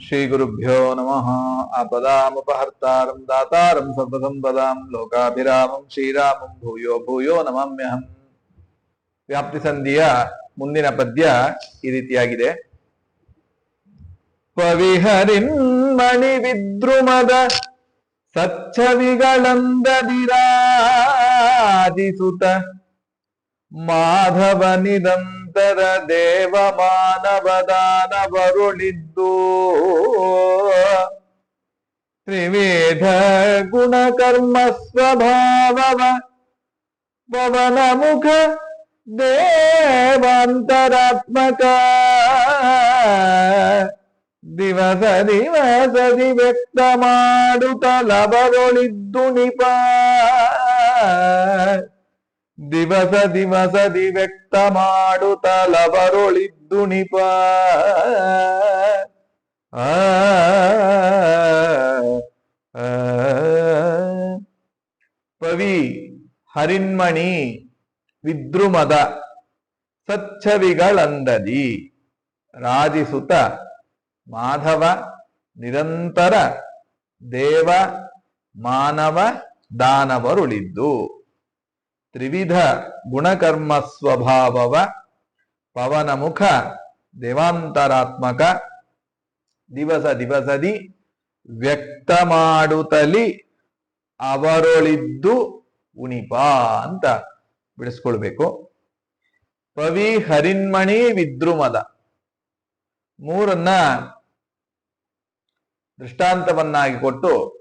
ಶ್ರೀಗುರುಭ್ಯೋ ನಮಃ. ಆಪದಾಮಪಹರ್ತಾರಂ ದಾತಾರಂ ಸರ್ವಸಂಪದಾಂ ಲೋಕಾಭಿರಾಮಂ ಶ್ರೀರಾಮಂ ಭೂಯೋ ಭೂಯೋ ನಮಾಮ್ಯಹಂ. ವ್ಯಾಪ್ತಿ ಸಂಧಿಯ ಮುಂದಿನ ಪದ್ಯ ಈ ರೀತಿಯಾಗಿದೆ. ಪವಿಹರಿನ್ಮಣಿ ವಿದ್ರುಮದ ಸಚ್ಛವಿಗಳಂದದಿರಾಜಿಸುತ ಮಾಧವ ನಿರಂತರ ದೇವ ಮಾನವದಾನವರುಳಿದ್ದು ತ್ರಿವೇಧ ಗುಣಕರ್ಮ ಸ್ವಭಾವವ ಪವನ ಮುಖ ದೇವಾಂತರಾತ್ಮಕ ದಿವಸ ದಿವಸದಿ ವ್ಯಕ್ತ ಮಾಡುತ್ತಲವರೊಳಿದ್ದು ನಿಪ ದಿವಸ ದಿವಸದಿ ವ್ಯಕ್ತ ಮಾಡುತ್ತಲವರೊಳಿದ್ದು ನಿಪ ಪವಿ ಹರಿನ್ಮಣಿ ವಿದ್ರುಮದ ಸಚ್ಛವಿಗಳಂದದಿ ರಾಜಿಸುತ್ತ ಮಾಧವ ನಿರಂತರ ದೇವ ಮಾನವ ದಾನವರುಳಿದ್ದು ತ್ರಿವಿಧ ಗುಣಕರ್ಮ ಸ್ವಭಾವವ ಪವನ ಮುಖ ದೇವಾಂತರಾತ್ಮಕ ದಿವಸ ದಿವಸದಿ ವ್ಯಕ್ತ ಮಾಡುತ್ತಲಿ ಅವರೊಳಿದ್ದು ಉಣಿಪ ಅಂತ ಬಿಡಿಸ್ಕೊಳ್ಬೇಕು. ಪವಿ ಹರಿನ್ಮಣಿ ವಿದ್ರುಮದ ಮೂರನ್ನ ದೃಷ್ಟಾಂತವನ್ನಾಗಿ ಕೊಟ್ಟು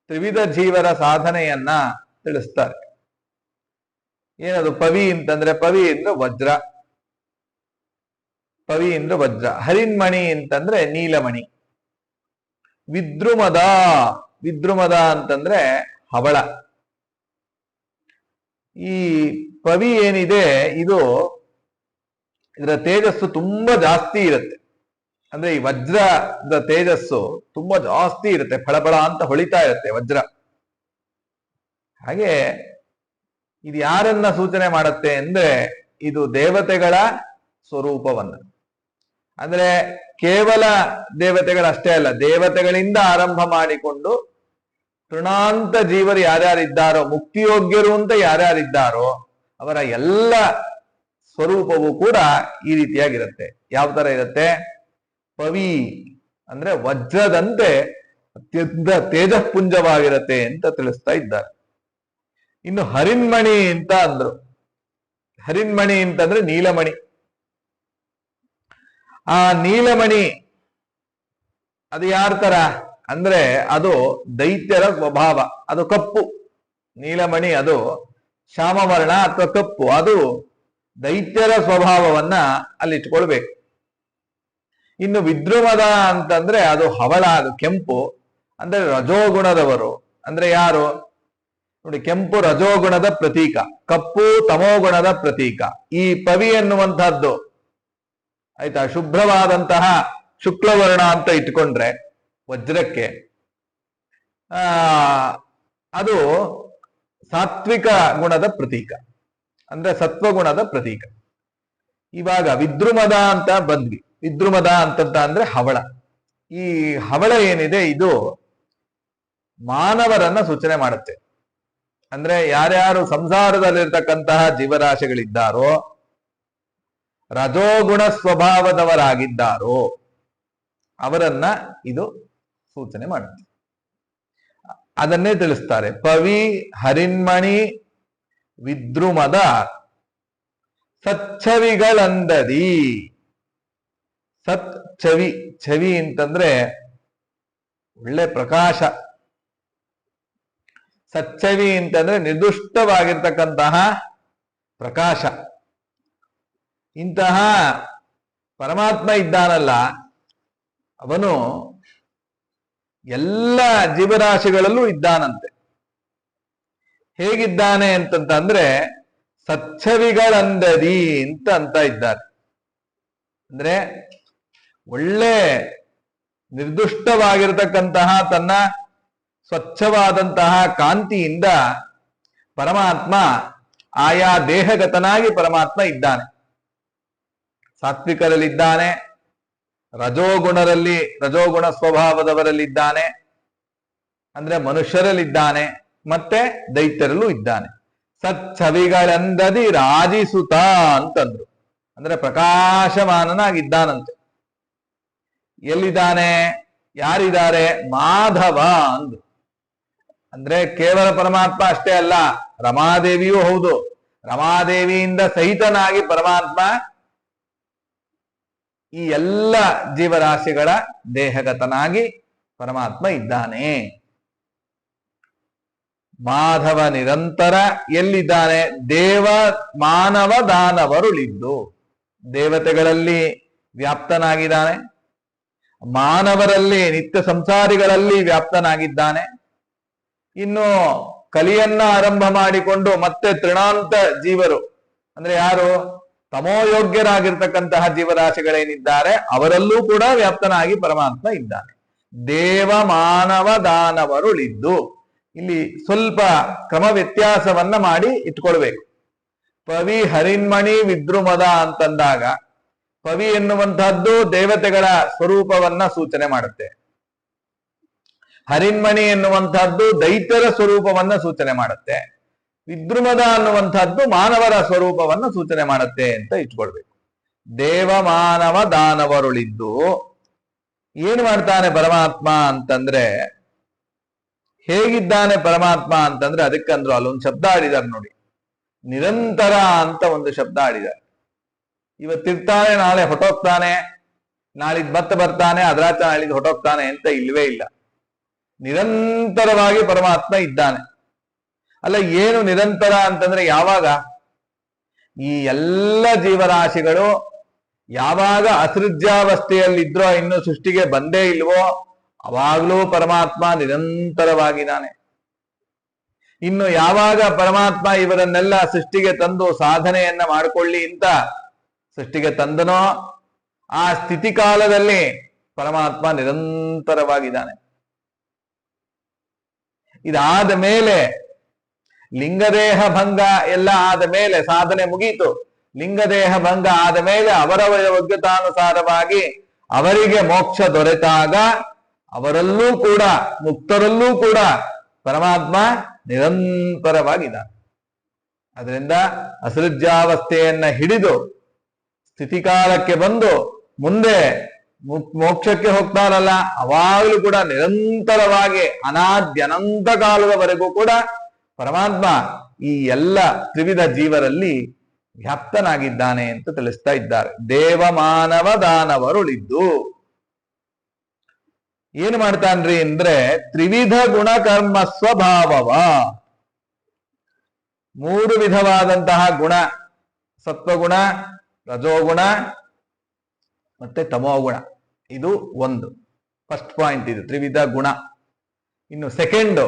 ತ್ರಿವಿಧ ಜೀವರ ಸಾಧನೆಯನ್ನ ತಿಳಿಸ್ತಾರೆ. ಏನದು ಪವಿ ಅಂತಂದ್ರೆ, ಪವಿ ಅಂದ್ರೆ ವಜ್ರ, ಪವಿ ಅಂದ್ರೆ ವಜ್ರ. ಹರಿನ್ಮಣಿ ಅಂತಂದ್ರೆ ನೀಲಮಣಿ. ವಿದ್ರುಮದ, ವಿದ್ರುಮದ ಅಂತಂದ್ರೆ ಹವಳ. ಈ ಪವಿ ಏನಿದೆ ಇದು, ಇದರ ತೇಜಸ್ಸು ತುಂಬಾ ಜಾಸ್ತಿ ಇರುತ್ತೆ. ಅಂದ್ರೆ ಈ ವಜ್ರದ ತೇಜಸ್ಸು ತುಂಬಾ ಜಾಸ್ತಿ ಇರುತ್ತೆ, ಫಳಫಳ ಅಂತ ಹೊಳಿತಾ ಇರುತ್ತೆ ವಜ್ರ. ಹಾಗೆ ಇದು ಯಾರನ್ನ ಸೂಚನೆ ಮಾಡುತ್ತೆ ಅಂದ್ರೆ, ಇದು ದೇವತೆಗಳ ಸ್ವರೂಪವನ್ನು. ಅಂದ್ರೆ ಕೇವಲ ದೇವತೆಗಳಷ್ಟೇ ಅಲ್ಲ, ದೇವತೆಗಳಿಂದ ಆರಂಭ ಮಾಡಿಕೊಂಡು ತೃಣಾಂತ ಜೀವರು ಯಾರ್ಯಾರಿದ್ದಾರೋ, ಮುಕ್ತಿಯೋಗ್ಯರು ಅಂತ ಯಾರ್ಯಾರಿದ್ದಾರೋ ಅವರ ಎಲ್ಲ ಸ್ವರೂಪವು ಕೂಡ ಈ ರೀತಿಯಾಗಿರುತ್ತೆ. ಯಾವ ತರ ಇರುತ್ತೆ? ಪವಿ ಅಂದ್ರೆ ವಜ್ರದಂತೆ ಅತ್ಯಂತ ತೇಜಃಪುಂಜವಾಗಿರುತ್ತೆ ಅಂತ ತಿಳಿಸ್ತಾ ಇದ್ದಾರೆ. ಇನ್ನು ಹರಿನ್ಮಣಿ ಅಂತ ಅಂದ್ರು. ಹರಿನ್ಮಣಿ ಅಂತಂದ್ರೆ ನೀಲಮಣಿ. ಆ ನೀಲಮಣಿ ಅದು ಯಾರ ತರ ಅಂದ್ರೆ, ಅದು ದೈತ್ಯರ ಸ್ವಭಾವ. ಅದು ಕಪ್ಪು. ನೀಲಮಣಿ ಅದು ಶ್ಯಾಮವರ್ಣ ಅಥವಾ ಕಪ್ಪು. ಅದು ದೈತ್ಯರ ಸ್ವಭಾವವನ್ನ ಅಲ್ಲಿ ಇಟ್ಕೊಳ್ಬೇಕು. ಇನ್ನು ವಿದ್ರುಮದ ಅಂತಂದ್ರೆ ಅದು ಹವಳ, ಅದು ಕೆಂಪು. ಅಂದ್ರೆ ರಜೋಗುಣದವರು. ಅಂದ್ರೆ ಯಾರು ನೋಡಿ, ಕೆಂಪು ರಜೋಗುಣದ ಪ್ರತೀಕ, ಕಪ್ಪು ತಮೋಗುಣದ ಪ್ರತೀಕ. ಈ ಪವಿ ಎನ್ನುವಂತಹದ್ದು ಆಯ್ತಾ, ಶುಭ್ರವಾದಂತಹ ಶುಕ್ಲವರ್ಣ ಅಂತ ಇಟ್ಕೊಂಡ್ರೆ ವಜ್ರಕ್ಕೆ ಅದು ಸಾತ್ವಿಕ ಗುಣದ ಪ್ರತೀಕ, ಅಂದ್ರೆ ಸತ್ವಗುಣದ ಪ್ರತೀಕ. ಇವಾಗ ವಿದ್ರುಮದ ಅಂತ ಬಂದ್ವಿ. ವಿದ್ರುಮದ ಅಂತ ಅಂದ್ರೆ ಹವಳ. ಈ ಹವಳ ಏನಿದೆ ಇದು ಮಾನವರನ್ನ ಸೂಚನೆ ಮಾಡುತ್ತೆ. ಅಂದ್ರೆ ಯಾರ್ಯಾರು ಸಂಸಾರದಲ್ಲಿರ್ತಕ್ಕಂತಹ ಜೀವರಾಶಿಗಳಿದ್ದಾರೋ, ರಜೋಗುಣ ಸ್ವಭಾವದವರಾಗಿದ್ದಾರೋ ಅವರನ್ನ ಇದು ಸೂಚನೆ ಮಾಡುತ್ತೆ. ಅದನ್ನೇ ತಿಳಿಸ್ತಾರೆ. ಪವಿ ಹರಿನ್ಮಣಿ ವಿದ್ರುಮದ ಸಚ್ಛವಿಗಳಂದದಿ. ಸತ್ ಛವಿ, ಛವಿ ಅಂತಂದ್ರೆ ಒಳ್ಳೆ ಪ್ರಕಾಶ. ಸಚ್ಛವಿ ಅಂತಂದ್ರೆ ನಿರ್ದುಷ್ಟವಾಗಿರ್ತಕ್ಕಂತಹ ಪ್ರಕಾಶ. ಇಂತಹ ಪರಮಾತ್ಮ ಇದ್ದಾನಲ್ಲ, ಅವನು ಎಲ್ಲ ಜೀವರಾಶಿಗಳಲ್ಲೂ ಇದ್ದಾನಂತೆ. ಹೇಗಿದ್ದಾನೆ ಅಂತಂದ್ರೆ ಸಚ್ಛವಿಗಳಂದದಿ ಅಂತ ಇದ್ದಾರೆ. ಅಂದ್ರೆ ಒಳ್ಳೆ ನಿರ್ದುಷ್ಟವಾಗಿರತಕ್ಕಂತಹ ತನ್ನ ಸ್ವಚ್ಛವಾದಂತಹ ಕಾಂತಿಯಿಂದ ಪರಮಾತ್ಮ ಆಯಾ ದೇಹಗತನಾಗಿ ಪರಮಾತ್ಮ ಇದ್ದಾನೆ. ಸಾತ್ವಿಕರಲ್ಲಿದ್ದಾನೆ, ರಜೋಗುಣ ಸ್ವಭಾವದವರಲ್ಲಿದ್ದಾನೆ, ಅಂದ್ರೆ ಮನುಷ್ಯರಲ್ಲಿದ್ದಾನೆ, ಮತ್ತೆ ದೈತ್ಯರಲ್ಲೂ ಇದ್ದಾನೆ. ಸಚ್ಛವಿಗಳೆಂದದಿ ರಾಜಿಸುತ್ತ ಅಂತಂದ್ರು, ಅಂದ್ರೆ ಪ್ರಕಾಶಮಾನನಾಗಿದ್ದಾನಂತೆ. ಎಲ್ಲಿದ್ದಾನೆ, ಯಾರಿದ್ದಾರೆ? ಮಾಧವ ಅಂದ್ರು. ಅಂದ್ರೆ ಕೇವಲ ಪರಮಾತ್ಮ ಅಷ್ಟೇ ಅಲ್ಲ, ರಮಾದೇವಿಯೂ ಹೌದು. ರಮಾದೇವಿಯಿಂದ ಸಹಿತನಾಗಿ ಪರಮಾತ್ಮ ಈ ಎಲ್ಲ ಜೀವರಾಶಿಗಳ ದೇಹಗತನಾಗಿ ಪರಮಾತ್ಮ ಇದ್ದಾನೆ. ಮಾಧವ ನಿರಂತರ ಎಲ್ಲಿದ್ದಾನೆ? ದೇವ ಮಾನವ ದಾನವರುಳಿದ್ದು, ದೇವತೆಗಳಲ್ಲಿ ವ್ಯಾಪ್ತನಾಗಿದ್ದಾನೆ, ಮಾನವರಲ್ಲಿ ನಿತ್ಯ ಸಂಸಾರಿಗಳಲ್ಲಿ ವ್ಯಾಪ್ತನಾಗಿದ್ದಾನೆ. ಇನ್ನು ಕಲಿಯನ್ನ ಆರಂಭ ಮಾಡಿಕೊಂಡು ಮತ್ತೆ ತೃಣಾಂತ ಜೀವರು, ಅಂದ್ರೆ ಯಾರು? ತಮೋಯೋಗ್ಯರಾಗಿರ್ತಕ್ಕಂತಹ ಜೀವರಾಶಿಗಳೇನಿದ್ದಾರೆ ಅವರಲ್ಲೂ ಕೂಡ ವ್ಯಾಪ್ತನಾಗಿ ಪರಮಾತ್ಮ ಇದ್ದಾನೆ. ದೇವ ಮಾನವ ದಾನವರುಳಿದ್ದು, ಇಲ್ಲಿ ಸ್ವಲ್ಪ ಕ್ರಮ ವ್ಯತ್ಯಾಸವನ್ನ ಮಾಡಿ ಇಟ್ಕೊಳ್ಬೇಕು. ಪವಿ ಹರಿನ್ಮಣಿ ವಿದ್ರುಮದ ಅಂತಂದಾಗ ಪವಿ ಎನ್ನುವಂತಹದ್ದು ದೇವತೆಗಳ ಸ್ವರೂಪವನ್ನ ಸೂಚನೆ ಮಾಡುತ್ತೆ. ಹರಿನ್ಮಣಿ ಎನ್ನುವಂತಹದ್ದು ದೈತ್ಯರ ಸ್ವರೂಪವನ್ನ ಸೂಚನೆ ಮಾಡುತ್ತೆ. ವಿದ್ರುಮದ ಅನ್ನುವಂತಹದ್ದು ಮಾನವರ ಸ್ವರೂಪವನ್ನ ಸೂಚನೆ ಮಾಡುತ್ತೆ ಅಂತ ಇಟ್ಕೊಳ್ಬೇಕು. ದೇವ ಮಾನವ ದಾನವರುಳಿದ್ದು ಏನ್ ಮಾಡ್ತಾನೆ ಪರಮಾತ್ಮ ಅಂತಂದ್ರೆ, ಹೇಗಿದ್ದಾನೆ ಪರಮಾತ್ಮ ಅಂತಂದ್ರೆ, ಅದಕ್ಕಂದ್ರು ಅಲ್ಲೊಂದು ಶಬ್ದ ಆಡಿದಾರೆ ನೋಡಿ, ನಿರಂತರ ಅಂತ ಒಂದು ಶಬ್ದ ಆಡಿದ್ದಾರೆ. ಇವತ್ತಿರ್ತಾನೆ, ನಾಳೆ ಹೊಟ್ಟೋಗ್ತಾನೆ, ನಾಳಿದ್ ಬರ್ತಾನೆ, ಅದ್ರಾಚ ನಾಳಿದ್ ಹೊಟ್ಟೋಗ್ತಾನೆ ಅಂತ ಇಲ್ವೇ ಇಲ್ಲ. ನಿರಂತರವಾಗಿ ಪರಮಾತ್ಮ ಇದ್ದಾನೆ. ಅಲ್ಲ, ಏನು ನಿರಂತರ ಅಂತಂದ್ರೆ ಯಾವಾಗ? ಈ ಎಲ್ಲ ಜೀವರಾಶಿಗಳು ಯಾವಾಗ ಅಸೃಜ್ಯಾವಸ್ಥೆಯಲ್ಲಿದ್ರೋ, ಇನ್ನು ಸೃಷ್ಟಿಗೆ ಬಂದೇ ಇಲ್ವೋ, ಅವಾಗ್ಲೂ ಪರಮಾತ್ಮ ನಿರಂತರವಾಗಿದ್ದಾನೆ. ಇನ್ನು ಯಾವಾಗ ಪರಮಾತ್ಮ ಇವರನ್ನೆಲ್ಲ ಸೃಷ್ಟಿಗೆ ತಂದು ಸಾಧನೆಯನ್ನ ಮಾಡಿಕೊಳ್ಳಿ ಅಂತ ಸೃಷ್ಟಿಗೆ ತಂದನೋ, ಆ ಸ್ಥಿತಿ ಕಾಲದಲ್ಲಿ ಪರಮಾತ್ಮ ನಿರಂತರವಾಗಿದ್ದಾನೆ. ಇದಾದ ಮೇಲೆ ಲಿಂಗದೇಹ ಭಂಗ ಎಲ್ಲ ಆದ ಮೇಲೆ, ಸಾಧನೆ ಮುಗೀತು, ಲಿಂಗದೇಹ ಭಂಗ ಆದ ಮೇಲೆ ಅವರ ಯೋಗ್ಯತಾನುಸಾರವಾಗಿ ಅವರಿಗೆ ಮೋಕ್ಷ ದೊರೆತಾಗ ಅವರಲ್ಲೂ ಕೂಡ, ಮುಕ್ತರಲ್ಲೂ ಕೂಡ ಪರಮಾತ್ಮ ನಿರಂತರವಾಗಿದ್ದಾನೆ. ಅದರಿಂದ ಅಸೃಜ್ಯಾವಸ್ಥೆಯನ್ನ ಹಿಡಿದು ಸ್ಥಿತಿಕಾಲಕ್ಕೆ ಬಂದು ಮುಂದೆ ಮೋಕ್ಷಕ್ಕೆ ಹೋಗ್ತಾರಲ್ಲ, ಅವಾಗಲೂ ಕೂಡ ನಿರಂತರವಾಗಿ ಅನಾದ್ಯನಂತ ಕಾಲದವರೆಗೂ ಕೂಡ ಪರಮಾತ್ಮ ಈ ಎಲ್ಲ ತ್ರಿವಿಧ ಜೀವರಲ್ಲಿ ವ್ಯಾಪ್ತನಾಗಿದ್ದಾನೆ ಅಂತ ತಿಳಿಸ್ತಾ ಇದ್ದಾರೆ. ದೇವ ಮಾನವ ದಾನವರುಳಿದ್ದು ಏನು ಮಾಡ್ತಾನ್ರಿ ಅಂದ್ರೆ, ತ್ರಿವಿಧ ಗುಣಕರ್ಮ ಸ್ವಭಾವವ, ಮೂರು ವಿಧವಾದಂತಹ ಗುಣ, ಸತ್ವಗುಣ, ರಜೋಗುಣ ಮತ್ತೆ ತಮೋಗುಣ. ಇದು ಒಂದು ಫಸ್ಟ್ ಪಾಯಿಂಟ್, ಇದು ತ್ರಿವಿಧ ಗುಣ. ಇನ್ನು ಸೆಕೆಂಡ್,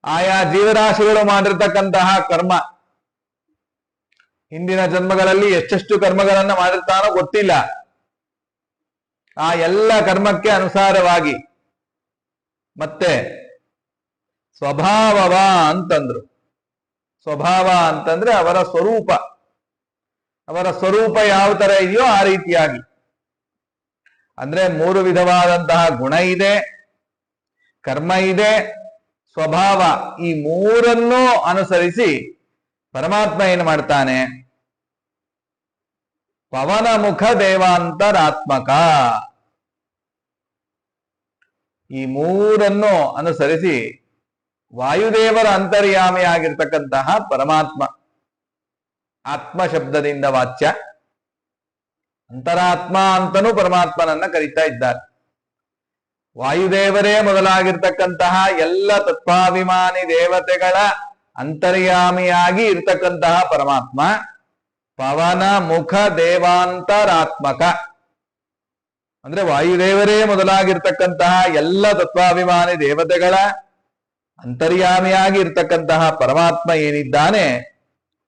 ಆಯಾ ಜೀವರಾಶಿಗಳು ಮಾಡಿರ್ತಕ್ಕಂತಹ ಕರ್ಮ, ಹಿಂದಿನ ಜನ್ಮಗಳಲ್ಲಿ ಎಷ್ಟೆಷ್ಟು ಕರ್ಮಗಳನ್ನ ಮಾಡಿರ್ತಾನೋ ಗೊತ್ತಿಲ್ಲ, ಆ ಎಲ್ಲ ಕರ್ಮಕ್ಕೆ ಅನುಸಾರವಾಗಿ. ಮತ್ತೆ ಸ್ವಭಾವವ ಅಂತಂದ್ರು. ಸ್ವಭಾವ ಅಂತಂದ್ರೆ ಅವರ ಸ್ವರೂಪ, ಅವರ ಸ್ವರೂಪ ಯಾವ ತರ ಇದೆಯೋ ಆ ರೀತಿಯಾಗಿ. ಅಂದ್ರೆ ಮೂರು ವಿಧವಾದಂತಹ ಗುಣ ಇದೆ, ಕರ್ಮ ಇದೆ, ಸ್ವಭಾವ. ಈ ಮೂರನ್ನೂ ಅನುಸರಿಸಿ ಪರಮಾತ್ಮ ಏನು ಮಾಡ್ತಾನೆ? ಪವನ ಮುಖ ದೇವಾಂತರಾತ್ಮಕ. ಈ ಮೂರನ್ನು ಅನುಸರಿಸಿ ವಾಯುದೇವರ ಅಂತರ್ಯಾಮಿಯಾಗಿರ್ತಕ್ಕಂತಹ ಪರಮಾತ್ಮ, ಆತ್ಮ ಶಬ್ದದಿಂದ ವಾಚ್ಯ, ಅಂತರಾತ್ಮ ಅಂತನೂ ಪರಮಾತ್ಮನನ್ನ ಕರೀತಾ ಇದ್ದಾರೆ. ವಾಯುದೇವರೇ ಮೊದಲಾಗಿರ್ತಕ್ಕಂತಹ ಎಲ್ಲ ತತ್ವಾಭಿಮಾನಿ ದೇವತೆಗಳ ಅಂತರ್ಯಾಮಿಯಾಗಿ ಇರ್ತಕ್ಕಂತಹ ಪರಮಾತ್ಮ ಪವನ ಮುಖ ದೇವಾಂತರಾತ್ಮಕ. ಅಂದ್ರೆ ವಾಯುದೇವರೇ ಮೊದಲಾಗಿರ್ತಕ್ಕಂತಹ ಎಲ್ಲ ತತ್ವಾಭಿಮಾನಿ ದೇವತೆಗಳ ಅಂತರ್ಯಾಮಿಯಾಗಿ ಇರ್ತಕ್ಕಂತಹ ಪರಮಾತ್ಮ ಏನಿದ್ದಾನೆ,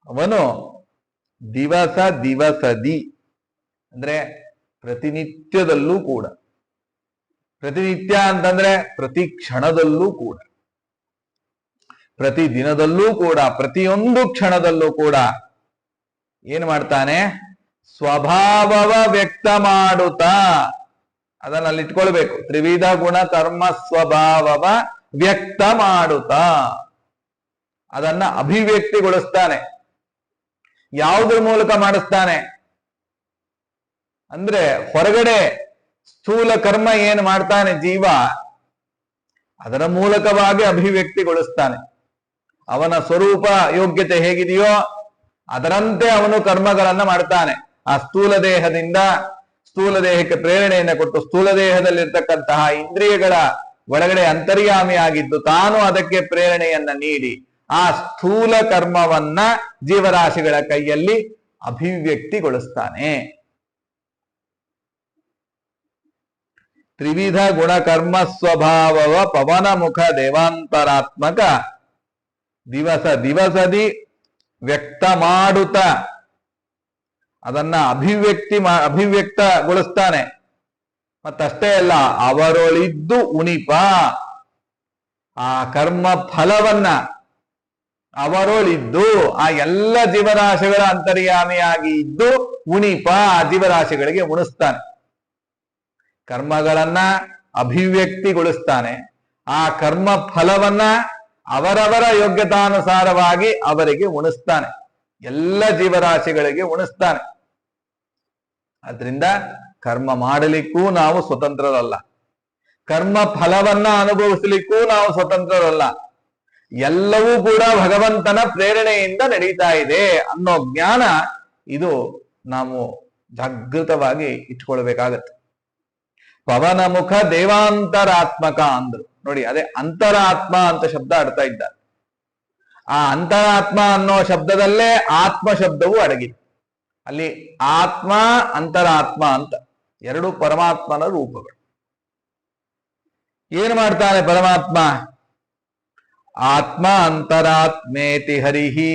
ಅವನು ದಿವಸ ದಿವಸದಿ, ಅಂದ್ರೆ ಪ್ರತಿನಿತ್ಯದಲ್ಲೂ ಕೂಡ, ಪ್ರತಿನಿತ್ಯ ಅಂತಂದ್ರೆ ಪ್ರತಿ ಕ್ಷಣದಲ್ಲೂ ಕೂಡ, ಪ್ರತಿ ದಿನದಲ್ಲೂ ಕೂಡ, ಪ್ರತಿಯೊಂದು ಕ್ಷಣದಲ್ಲೂ ಕೂಡ ಏನ್ ಮಾಡ್ತಾನೆ? ಸ್ವಭಾವವ ವ್ಯಕ್ತ ಮಾಡುತ್ತಾ, ಅದನ್ನ ಅಲ್ಲಿ ಇಟ್ಕೊಳ್ಬೇಕು. ತ್ರಿವಿಧ ಗುಣ ಕರ್ಮ ಸ್ವಭಾವವ ವ್ಯಕ್ತ ಮಾಡುತ್ತಾ ಅದನ್ನ ಅಭಿವ್ಯಕ್ತಿಗೊಳಿಸ್ತಾನೆ. ಯಾವುದ್ರ ಮೂಲಕ ಮಾಡಿಸ್ತಾನೆ ಅಂದ್ರೆ, ಹೊರಗಡೆ ಸ್ಥೂಲ ಕರ್ಮ ಏನು ಮಾಡ್ತಾನೆ ಜೀವ, ಅದರ ಮೂಲಕವಾಗಿ ಅಭಿವ್ಯಕ್ತಿಗೊಳಿಸ್ತಾನೆ. ಅವನ ಸ್ವರೂಪ ಯೋಗ್ಯತೆ ಹೇಗಿದೆಯೋ ಅದರಂತೆ ಅವನು ಕರ್ಮಗಳನ್ನ ಮಾಡ್ತಾನೆ. ಆ ಸ್ಥೂಲ ದೇಹದಿಂದ ಸ್ಥೂಲ ದೇಹಕ್ಕೆ ಪ್ರೇರಣೆಯನ್ನು ಕೊಟ್ಟು ಸ್ಥೂಲ ದೇಹದಲ್ಲಿರ್ತಕ್ಕಂತಹ ಇಂದ್ರಿಯಗಳ ಒಳಗಡೆ ಅಂತರ್ಯಾಮಿಯಾಗಿದ್ದು ತಾನು ಅದಕ್ಕೆ ಪ್ರೇರಣೆಯನ್ನ ನೀಡಿ ಆ ಸ್ಥೂಲ ಕರ್ಮವನ್ನ ಜೀವರಾಶಿಗಳ ಕೈಯಲ್ಲಿ ಅಭಿವ್ಯಕ್ತಿಗೊಳಿಸ್ತಾನೆ. ತ್ರಿವಿಧ ಗುಣ ಕರ್ಮ ಸ್ವಭಾವವ ಪವನ ಮುಖ ದೇವಾಂತರಾತ್ಮಕ ದಿವಸ ದಿವಸದಿ ವ್ಯಕ್ತ ಮಾಡುತ್ತ ಅದನ್ನ ಅಭಿವ್ಯಕ್ತಗೊಳಿಸ್ತಾನೆ. ಮತ್ತಷ್ಟೇ ಅಲ್ಲ, ಅವರೊಳಿದ್ದು ಉಣಿಪ ಆ ಕರ್ಮ ಫಲವನ್ನ ಅವರೊಳಿದ್ದು ಆ ಎಲ್ಲ ಜೀವರಾಶಿಗಳ ಅಂತರ್ಯಾಮಿಯಾಗಿ ಇದ್ದು ಉಣಿಪ ಆ ಜೀವರಾಶಿಗಳಿಗೆ ಉಣಿಸ್ತಾನೆ. ಕರ್ಮಗಳನ್ನ ಅಭಿವ್ಯಕ್ತಿಗೊಳಿಸ್ತಾನೆ. ಆ ಕರ್ಮ ಫಲವನ್ನ ಅವರವರ ಯೋಗ್ಯತಾನುಸಾರವಾಗಿ ಅವರಿಗೆ ಉಣಿಸ್ತಾನೆ. ಎಲ್ಲ ಜೀವರಾಶಿಗಳಿಗೆ ಉಣಿಸ್ತಾನೆ. ಆದ್ರಿಂದ ಕರ್ಮ ಮಾಡಲಿಕ್ಕೂ ನಾವು ಸ್ವತಂತ್ರರಲ್ಲ, ಕರ್ಮ ಫಲವನ್ನ ಅನುಭವಿಸಲಿಕ್ಕೂ ನಾವು ಸ್ವತಂತ್ರರಲ್ಲ. ಎಲ್ಲವೂ ಕೂಡ ಭಗವಂತನ ಪ್ರೇರಣೆಯಿಂದ ನಡೀತಾ ಇದೆ ಅನ್ನೋ ಜ್ಞಾನ ಇದು ನಾವು ಜಾಗೃತವಾಗಿ ಇಟ್ಕೊಳ್ಬೇಕಾಗತ್ತೆ. ಪವನ ಮುಖ ದೇವಾಂತರಾತ್ಮಕ ಅಂದ್ರು ನೋಡಿ. ಅದೇ ಅಂತರಾತ್ಮ ಅಂತ ಶಬ್ದ ಆಡ್ತಾ ಇದ್ದಾರೆ. ಆ ಅಂತರಾತ್ಮ ಅನ್ನೋ ಶಬ್ದದಲ್ಲೇ ಆತ್ಮ ಶಬ್ದವು ಅಡಗಿದೆ. ಅಲ್ಲಿ ಆತ್ಮ ಅಂತರಾತ್ಮ ಅಂತ ಎರಡು ಪರಮಾತ್ಮನ ರೂಪಗಳು. ಏನು ಮಾಡ್ತಾನೆ ಪರಮಾತ್ಮ? ಆತ್ಮ ಅಂತರಾತ್ಮೇತಿ ಹರಿಹಿ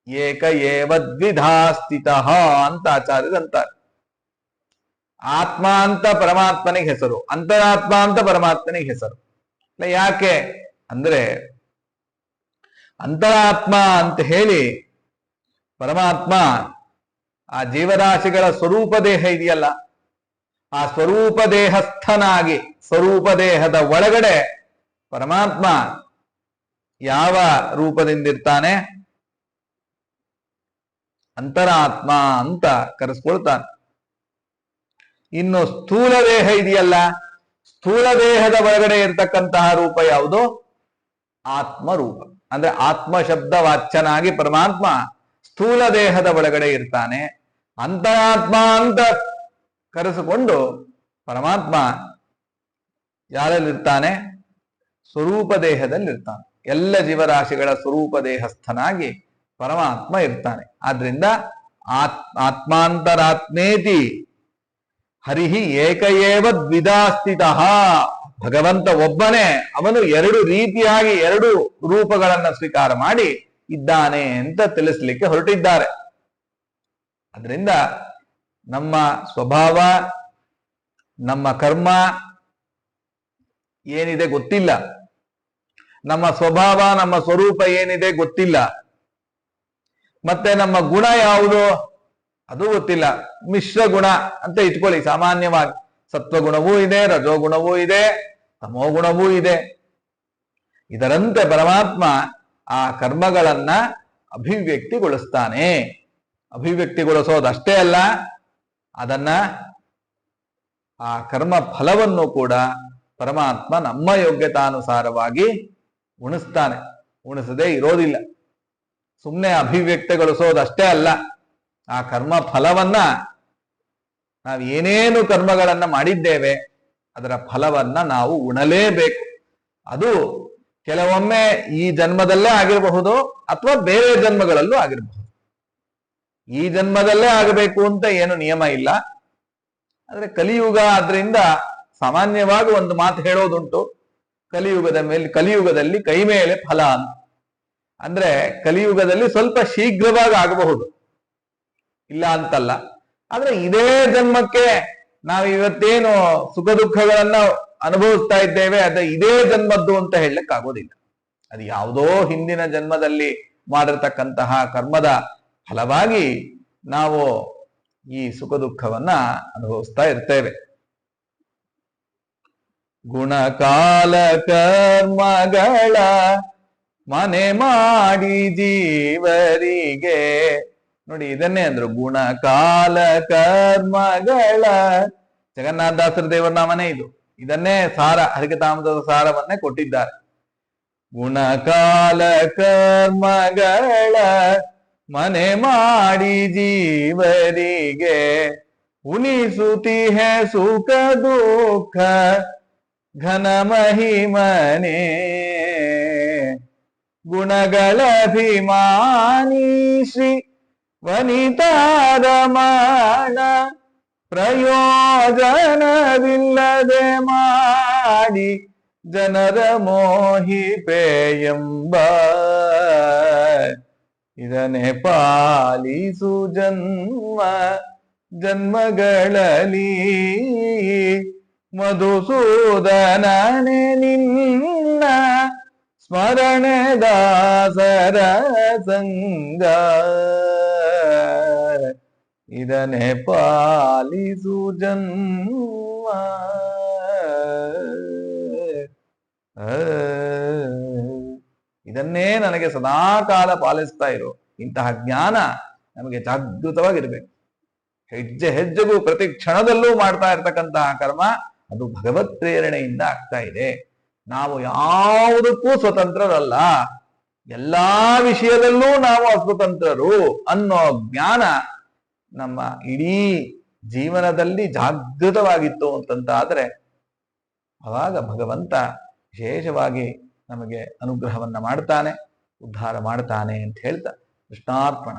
ಏಕ ಏವ ದ್ವಿಧಾ ಸ್ಥಿತಃ ಅಂತ ಆಚಾರ್ಯರಂತಾರೆ. ಆತ್ಮ ಅಂತ ಪರಮಾತ್ಮನಿಗೆ ಹೆಸರು, ಅಂತರಾತ್ಮ ಅಂತ ಪರಮಾತ್ಮನಿಗೆ ಹೆಸರು. ಯಾಕೆ ಅಂದ್ರೆ, ಅಂತರಾತ್ಮ ಅಂತ ಹೇಳಿ ಪರಮಾತ್ಮ ಆ ಜೀವರಾಶಿಗಳ ಸ್ವರೂಪ ದೇಹ ಇದೆಯಲ್ಲ, ಆ ಸ್ವರೂಪ ದೇಹಸ್ಥನಾಗಿ ಸ್ವರೂಪ ದೇಹದ ಒಳಗಡೆ ಪರಮಾತ್ಮ ಯಾವ ರೂಪದಿಂದಿರ್ತಾನೆ? ಅಂತರಾತ್ಮ ಅಂತ ಕರೆಸ್ಕೊಳ್ತಾನೆ. ಇನ್ನು ಸ್ಥೂಲ ದೇಹ ಇದೆಯಲ್ಲ, ಸ್ಥೂಲ ದೇಹದ ಒಳಗಡೆ ಇರ್ತಕ್ಕಂತಹ ರೂಪ ಯಾವುದು? ಆತ್ಮ ರೂಪ. ಅಂದ್ರೆ ಆತ್ಮ ಶಬ್ದ ವಾಚ್ಯನಾಗಿ ಪರಮಾತ್ಮ ಸ್ಥೂಲ ದೇಹದ ಒಳಗಡೆ ಇರ್ತಾನೆ. ಅಂತರಾತ್ಮ ಅಂತ ಕರೆಸಿಕೊಂಡು ಪರಮಾತ್ಮ ಯಾರಲ್ಲಿರ್ತಾನೆ? ಸ್ವರೂಪ ದೇಹದಲ್ಲಿರ್ತಾನೆ. ಎಲ್ಲ ಜೀವರಾಶಿಗಳ ಸ್ವರೂಪ ದೇಹಸ್ಥನಾಗಿ ಪರಮಾತ್ಮ ಇರ್ತಾನೆ. ಆದ್ರಿಂದ ಆತ್ಮಾಂತರಾತ್ಮೇತಿ ಹರಿಹಿ ಏಕಏವ ದ್ವಿಧಾ ಸ್ಥಿತಃ. ಭಗವಂತ ಒಬ್ಬನೇ, ಅವನು ಎರಡು ರೀತಿಯಾಗಿ ಎರಡು ರೂಪಗಳನ್ನ ಸ್ವೀಕಾರ ಮಾಡಿ ಇದ್ದಾನೆ ಅಂತ ತಿಳಿಸ್ಲಿಕ್ಕೆ ಹೊರಟಿದ್ದಾರೆ. ಅದರಿಂದ ನಮ್ಮ ಸ್ವಭಾವ, ನಮ್ಮ ಕರ್ಮ ಏನಿದೆ ಗೊತ್ತಿಲ್ಲ. ನಮ್ಮ ಸ್ವಭಾವ, ನಮ್ಮ ಸ್ವರೂಪ ಏನಿದೆ ಗೊತ್ತಿಲ್ಲ. ಮತ್ತೆ ನಮ್ಮ ಗುಣ ಯಾವುದು ಅದು ಗೊತ್ತಿಲ್ಲ. ಮಿಶ್ರ ಗುಣ ಅಂತ ಇಟ್ಕೊಳ್ಳಿ. ಸಾಮಾನ್ಯವಾಗಿ ಸತ್ವಗುಣವೂ ಇದೆ, ರಜೋಗುಣವೂ ಇದೆ, ತಮೋಗುಣವೂ ಇದೆ. ಇದರಂತೆ ಪರಮಾತ್ಮ ಆ ಕರ್ಮಗಳನ್ನ ಅಭಿವ್ಯಕ್ತಿಗೊಳಿಸ್ತಾನೆ. ಅಭಿವ್ಯಕ್ತಿಗೊಳಿಸೋದಷ್ಟೇ ಅಲ್ಲ, ಅದನ್ನ ಆ ಕರ್ಮ ಫಲವನ್ನು ಕೂಡ ಪರಮಾತ್ಮ ನಮ್ಮ ಯೋಗ್ಯತಾನುಸಾರವಾಗಿ ಉಣಿಸ್ತಾನೆ. ಉಣಿಸದೇ ಇರೋದಿಲ್ಲ. ಸುಮ್ಮನೆ ಅಭಿವ್ಯಕ್ತಿಗೊಳಿಸೋದಷ್ಟೇ ಅಲ್ಲ, ಆ ಕರ್ಮ ಫಲವನ್ನ ನಾವು ಏನೇನು ಕರ್ಮಗಳನ್ನ ಮಾಡಿದ್ದೇವೆ ಅದರ ಫಲವನ್ನ ನಾವು ಉಣಲೇಬೇಕು. ಅದು ಕೆಲವೊಮ್ಮೆ ಈ ಜನ್ಮದಲ್ಲೇ ಆಗಿರಬಹುದು ಅಥವಾ ಬೇರೆ ಜನ್ಮಗಳಲ್ಲೂ ಆಗಿರಬಹುದು. ಈ ಜನ್ಮದಲ್ಲೇ ಆಗಬೇಕು ಅಂತ ಏನು ನಿಯಮ ಇಲ್ಲ. ಆದ್ರೆ ಕಲಿಯುಗ ಆದ್ರಿಂದ ಸಾಮಾನ್ಯವಾಗಿ ಒಂದು ಮಾತು ಹೇಳೋದುಂಟು, ಕಲಿಯುಗದಲ್ಲಿ ಕೈ ಮೇಲೆ ಫಲ ಅಂತ. ಅಂದ್ರೆ ಕಲಿಯುಗದಲ್ಲಿ ಸ್ವಲ್ಪ ಶೀಘ್ರವಾಗಿ ಆಗಬಹುದು, ಇಲ್ಲ ಅಂತಲ್ಲ. ಆದ್ರೆ ಇದೇ ಜನ್ಮಕ್ಕೆ ನಾವು ಇವತ್ತೇನು ಸುಖ ದುಃಖಗಳನ್ನ ಅನುಭವಿಸ್ತಾ ಇದ್ದೇವೆ, ಅದ ಇದೇ ಜನ್ಮದ್ದು ಅಂತ ಹೇಳಲಿಕ್ಕೆ ಆಗೋದಿಲ್ಲ. ಅದು ಯಾವುದೋ ಹಿಂದಿನ ಜನ್ಮದಲ್ಲಿ ಮಾಡಿರ್ತಕ್ಕಂತಹ ಕರ್ಮದ ಫಲವಾಗಿ ನಾವು ಈ ಸುಖ ದುಃಖವನ್ನ ಅನುಭವಿಸ್ತಾ ಇರ್ತೇವೆ. ಗುಣಕಾಲ ಕರ್ಮಗಳ ಮನೆ ಮಾಡಿ ಜೀವರಿಗೆ. ನೋಡಿ ಇದನ್ನೇ ಅಂದ್ರು, ಗುಣಕಾಲ ಕರ್ಮಗಳ. ಜಗನ್ನಾಥದಾಸರ ದೇವರ ನಾಮನೇ ಇದು. ಇದನ್ನೇ ಸಾರ, ಹರಿಕಥಾಮೃತದ ಸಾರವನ್ನೇ ಕೊಟ್ಟಿದ್ದಾರೆ. ಗುಣಕಾಲ ಕರ್ಮಗಳ ಮನೆ ಮಾಡಿ ಜೀವರಿಗೆ, ಉಣಿಸುತ್ತಿಹೆ ಸುಖ ದುಃಖ ಘನ ಮಹಿಮನೆ. ಗುಣಗಳಭಿಮಾನಿ ಶ್ರೀ ವನಿತಾರಮಣ, ಪ್ರಯೋಜನವಿಲ್ಲದೆ ಮಾಡಿ ಜನರ ಮೋಹಿಪೆಯೆಂಬ. ಇದನ್ನೇ ಪಾಲಿಸು ಜನ್ಮ ಜನ್ಮಗಳಲ್ಲಿ, ಮಧುಸೂದನನೆ ನಿನ್ನ ಸ್ಮರಣೆ ದಾಸರ ಸಂಗ. ಇದನ್ನೇ ಪಾಲಿಸು ಜನ್ಮ. ಇದನ್ನೇ ನನಗೆ ಸದಾಕಾಲ ಪಾಲಿಸ್ತಾ ಇರು. ಇಂತಹ ಜ್ಞಾನ ನಮಗೆ ಜಾಗೃತವಾಗಿರ್ಬೇಕು. ಹೆಜ್ಜೆ ಹೆಜ್ಜೆಗೂ ಪ್ರತಿ ಕ್ಷಣದಲ್ಲೂ ಮಾಡ್ತಾ ಇರ್ತಕ್ಕಂತಹ ಕರ್ಮ ಅದು ಭಗವತ್ ಪ್ರೇರಣೆಯಿಂದ ಆಗ್ತಾ ಇದೆ. ನಾವು ಯಾವುದಕ್ಕೂ ಸ್ವತಂತ್ರರಲ್ಲ, ಎಲ್ಲಾ ವಿಷಯದಲ್ಲೂ ನಾವು ಅಸ್ವತಂತ್ರರು ಅನ್ನೋ ಜ್ಞಾನ ನಮ್ಮ ಇಡೀ ಜೀವನದಲ್ಲಿ ಜಾಗೃತವಾಗಿತ್ತು ಅಂತಂತಾದ್ರೆ ಅವಾಗ ಭಗವಂತ ವಿಶೇಷವಾಗಿ ನಮಗೆ ಅನುಗ್ರಹವನ್ನ ಮಾಡ್ತಾನೆ, ಉದ್ಧಾರ ಮಾಡ್ತಾನೆ ಅಂತ ಹೇಳ್ತಾ ಕೃಷ್ಣಾರ್ಪಣ.